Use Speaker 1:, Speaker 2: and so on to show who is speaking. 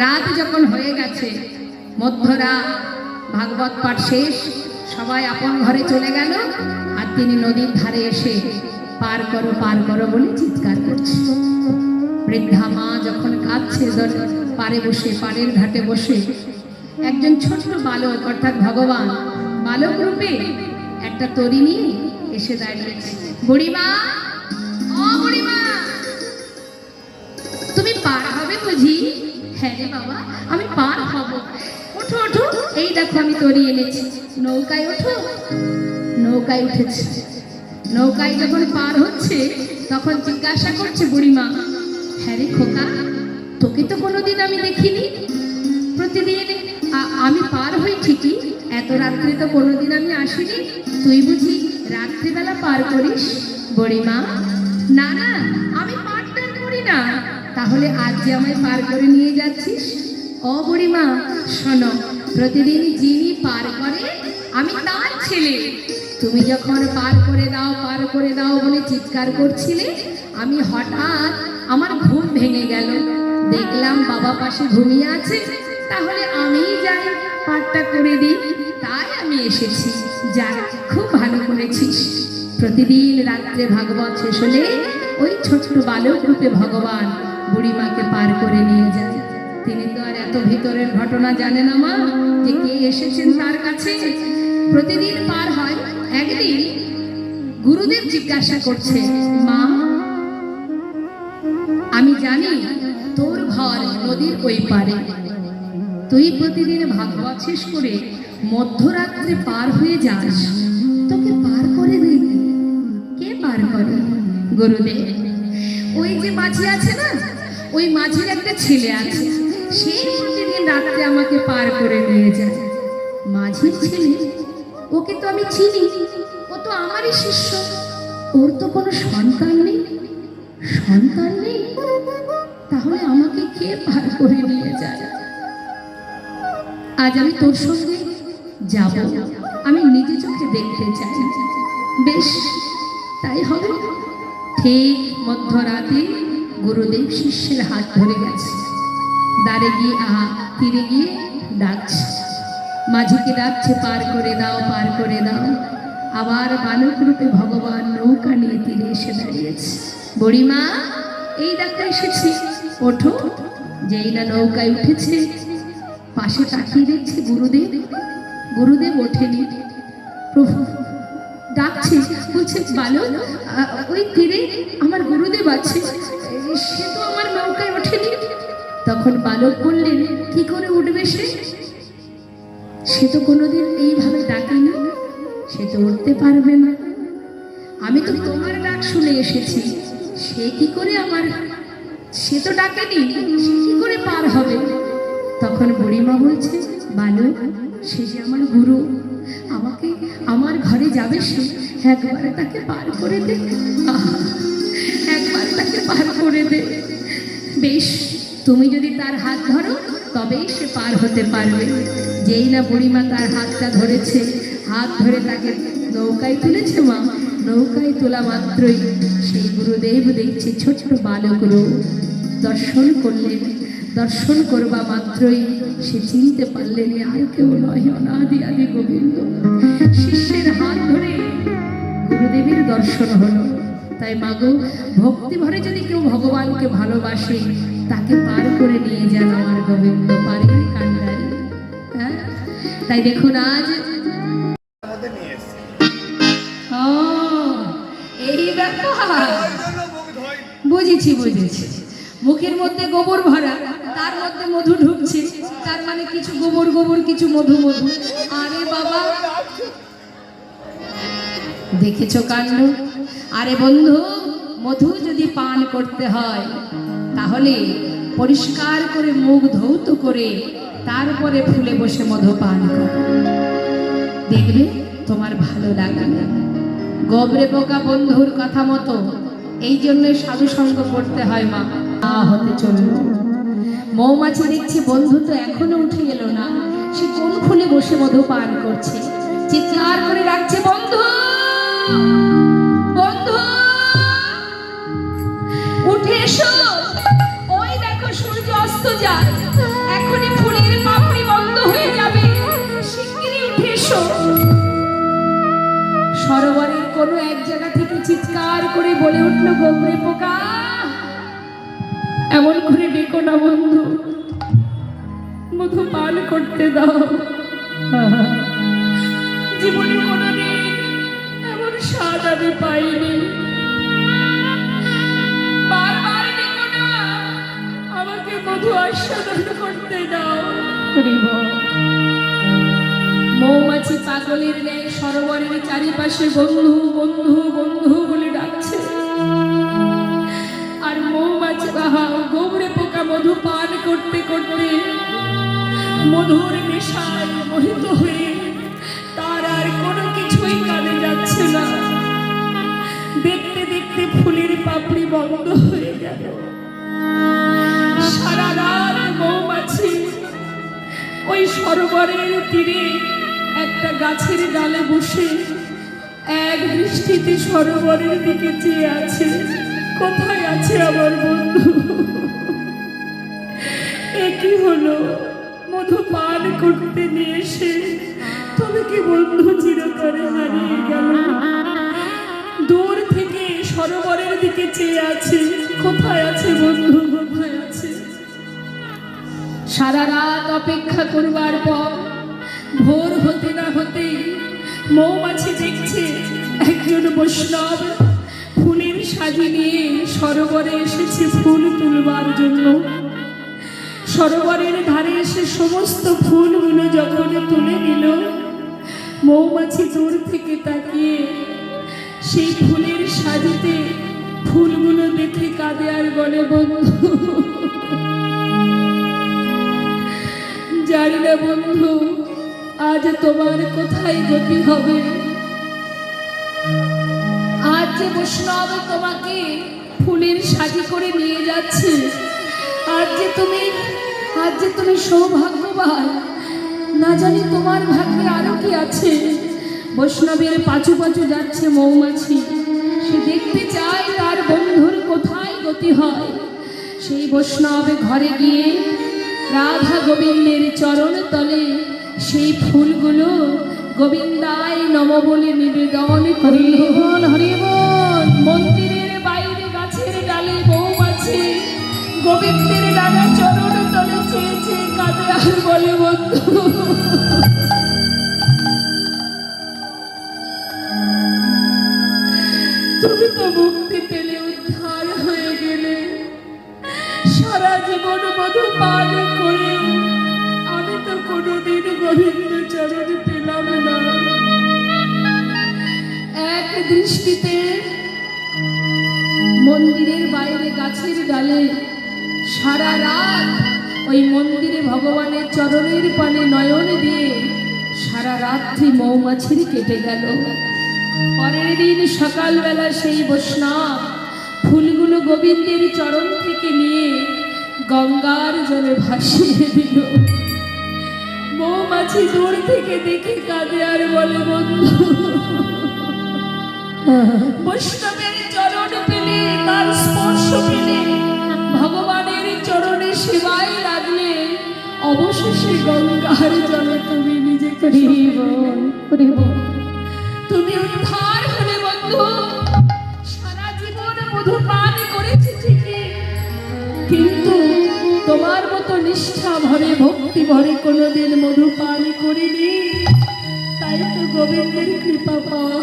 Speaker 1: রাত যখন হয়ে গেছে, মধ্যরাত, ভাগবত পাঠ শেষ, সবাই আপন ঘরে চলে গেল। আর তিনি নদীর ধারে এসে পার করো বলে চিৎকার করছে। বৃদ্ধা মা যখন কাঁদছে, পারে বসে, পাড়ের ঘাটে বসে, একজন ছোট্ট বালক অর্থাৎ ভগবান বালক রূপে একটা তরী নিয়ে এসে দাঁড়িয়েছে। বুড়িমা, ও বুড়িমা, তুমি পার হবে বুঝি? হ্যাঁ রে বাবা, আমি পার হব। ওঠো ওঠো, এই দেখো আমি তরী এনেছি, নৌকায় ওঠো। নৌকায় উঠেছে। নৌকায় যখন পার হচ্ছে তখন জিজ্ঞাসা করছে বুড়িমা, হ্যাঁ রে খোকা, তোকে তো কোনোদিন আমি দেখিনি। প্রতিদিন আমি পার হই ঠিকই, এত রাত্রে তো কোনোদিন আমি আসিনি। তুই বুঝি রাত্রিবেলা পার করিস? বুড়িমা, না না, আমি পার টার করি না। তাহলে আজ যে আমায় পার করে নিয়ে যাচ্ছিস? ও বুড়িমা শোনো, প্রতিদিন যিনি পার করে আমি তার ছেলে। তুমি যখন পার করে দাও বলে চিৎকার করছিলে, আমি হঠাৎ আমার ঘুম ভেঙে গেল, দেখলাম বাবা পাশে ঘুমিয়ে আছে, তাহলে আমিই যাই পারটা করে দিই, তাই আমি এসেছি। যাক, খুব ভালো করেছিস। প্রতিদিন রাত্রে ভাগবত শেষ হলে ওই ছোট্ট বালক রূপে ভগবান বুড়িমাকে পার করে নিয়ে যায়। তিনি তো আর এত ভিতরের ঘটনা জানে না মা, যে কে এসেছেন তার কাছে। প্রতিদিন পার হয়। একদিন গুরুদেব জিজ্ঞাসা করছে, মা, আমি জানি তোর ঘর নদীর ওই পারে, তুই প্রতিদিন ভাগবত শেষ করে মধ্যরাত্রে পার হয়ে যাস, তোকে পার করে দিই। কে পার করে? গুরুদেব। ওই যে মাঝি আছে না, ওই মাঝির একটা ছেলে আছে, সেই প্রতিদিন রাত্রে আমাকে পার করে নিয়ে যায়। মাঝির ছেলে? ওকে তো আমি চিনি, ও তো আমারই শিষ্য। ওর তো কোনো সন্তান নেই। সন্তান নেই? তাহলে আমাকে কে পার করে নিয়ে যায়? আজ আমি তোর সঙ্গে যাব, আমি নিজে চোখে দেখতে চাই। বেশ, তাই হবে। ঠিক মধ্যরাতে গুরুদেব শিষ্যের হাত ধরে গেছে, দাঁড়ে গিয়ে তীরে গিয়ে ডাকছে, মাঝিকে ডাকছে, পার করে দাও, পার করে দাও। আবার বালক রূপে ভগবান নৌকা নিয়ে তীরে এসে দাঁড়িয়েছে। বুড়িমা, এই দেখো এসেছি, ওঠো। যেই না নৌকায় উঠেছে, পাশে তাকিয়ে দেখছে গুরুদেব। গুরুদেব ওঠেনি। প্রভু ডাকছে, বলছে, বালক, ওই তীরে আমার গুরুদেব আছে, সে তো আমার নৌকায় ওঠেনি। তখন বালক বললেন, কি করে উঠবে সে? সে তো কোনোদিন এইভাবে ডাকেনি, সে তো উঠতে পারবে না। আমি তো তোমার ডাক শুনে এসেছি, সে কি করে সে তো ডাকেনি, সে কি করে পার হবে? তখন বুড়িমা বলছে, বালক, সে যে আমার গুরু, আমাকে আমার ঘরে যাবে সে, একবার তাকে পার করে দে, একবার তাকে পার করে দে। বেশ, তুমি যদি তার হাত ধরো তবেই সে পার হতে পারবে। যেই না বুড়িমা তার হাতটা ধরেছে, হাত ধরে তাকে নৌকায় তুলেছে, মা, নৌকায় তোলা মাত্রই সেই গুরুদেব দেখছে ছোট্ট বালক রূপ দর্শন করলেন। দর্শন করবা মাত্রই সে চিনতে পারলেন আর কেউ নয়, অনাদি আদি গোবিন্দ। শিষ্যের হাত ধরে গুরুদেবের দর্শন হলো। তাই মাগো, ভক্তি ভরে যদি কেউ ভগবানকে ভালোবাসে, তাকে পার করে নিয়ে যান আমার গোবিন্দ, পারের কান্ডারি। হ্যাঁ, তাই দেখুন আজ এই ব্যাপার। বুঝেছি। মুখের মধ্যে গোবর ভরা, তার মধ্যে মধু ঢুকছে, তার মানে কিছু গোবর কিছু মধু। আরে বাবা, দেখেছো কাণ্ড? আরে বন্ধু, মধু যদি পান করতে হয় তাহলে পরিষ্কার করে মুখ ধৌত করে তারপরে ফুলে বসে মধু পান করো, দেখবে তোমার ভালো লাগবে। গবরে বোকা বন্ধুর কথা মতো এই জন্য সাধু সঙ্গ করতে হয় মা, হতে চলল। মৌমাছি দেখছে বন্ধু তো এখনো উঠে এলো না, সে কোন ফুলে বসে মধু পান করছে, চিৎকার করে রাখছে, বন্ধু বন্ধু উঠে এসো, ওই দেখো সূর্য অস্ত যায়, কোনো এক জায়গা থেকে চিৎকার করে বলে উঠলো, গোবরে পোকা এমন করে ডেকো না বন্ধু, মধু পান করতে দাও। জীবনে কোনোদিন এমন স্বাদ আমি পাইনি। বারবার ডেকো না, আমাকে মধু আস্বাদন করতে দাও। মৌমাছি পাগলের ন্যায় সরোবরের চারিপাশে বন্ধু বন্ধু বন্ধু বলে ডাকছে, আর মৌমাছি বাহা গোবরে পোকা মধু পান করতে করতে মধুর নেশায় মোহিত হয়ে তার আর কোনো কিছুই কানে যাচ্ছে না। দেখতে দেখতে ফুলের পাপড়ি বন্ধ হয়ে গেল। সারা রাত মৌমাছি ওই সরোবরের তীরে একটা গাছের ডালে বসে এক দৃষ্টিতে সরোবরের দিকে চেয়ে আছে, কোথায় আছে আমার বন্ধু? একই হলো, মধু পান করতে নিয়ে এসে তবে কি বন্ধু চিরতরে হারিয়ে গেল। দূর থেকে সরোবরের দিকে চেয়ে আছে, কোথায় আছে বন্ধু, কোথায় আছে? সারা রাত অপেক্ষা করবার পর ভোর হতে না হতে মৌমাছি দেখছে একজন বৈষ্ণব ফুলের সাজি নিয়ে সরোবরে এসেছে ফুল তুলবার জন্য। সরোবরের ধারে এসে সমস্ত ফুলগুলো যখন তুলে নিল, মৌমাছি দূর থেকে তাকিয়ে সেই ফুলের সাজিতে ফুলগুলো দেখে কাঁদে আর বলে, বন্ধু জানি না বন্ধু আজ তোমার কোথায় গতি হবে। আজ যে বৈষ্ণব তোমাকে ফুলের সাজি করে নিয়ে যাচ্ছে, আজ যে তুমি সৌভাগ্যবান, না জানি তোমার ভাগ্যে আরো কি আছে। বৈষ্ণবের পাছু পাছু যাচ্ছে মৌমাছি, সে দেখতে চায় তার বন্ধুর কোথায় গতি হয়। সেই বৈষ্ণব ঘরে গিয়ে রাধা গোবিন্দের চরণ তলে সেই ফুলগুলো গোবিন্দায় নম বলে নিবেদন করিল। মন্দিরের বাইরে গাছের ডালে মৌমাছি গোবিন্দের ডানা চরণ তলে চেয়ে চেয়ে কাঁদে আর বলে, বন্ধু তুমি তো মুক্তি পেলে, উদ্ধার হয়ে গেলে। সারা জীবন মধু পান করে আমি তো কোনোদিন গোবিন্দ চরণ পেলাম না। এক দৃষ্টিতে মন্দিরের বাইরে গাছের ডালে সারা রাত ওই মন্দিরে ভগবানের চরণের পানে নয়ন দিয়ে সারা রাত্রি মৌমাছির কেটে গেল। পরের দিন সকালবেলা সেই বৈষ্ণব ফুলগুলো গোবিন্দের চরণ থেকে নিয়ে গঙ্গার জলে ভাসিয়ে দিল। মৌমাছি দূর থেকে দেখে কাঁদে আর বলে, বন্ধু বৈষ্ণবের চরণ পেলে, তার স্পর্শ পেলে, ভগবানের চরণে সেবায় লাগলে অবশেষে গঙ্গার জলে তুমি নিজেকে তুমি উদ্ধার হলে বন্ধু। সারা জীবন মধু পান করেছি ঠিকই, কিন্তু তোমার মতো নিষ্ঠা ভরে ভক্তি ভরে কোনোদিন মধু পান করিনি। তাই তো গোবিন্দের কৃপা পাওয়া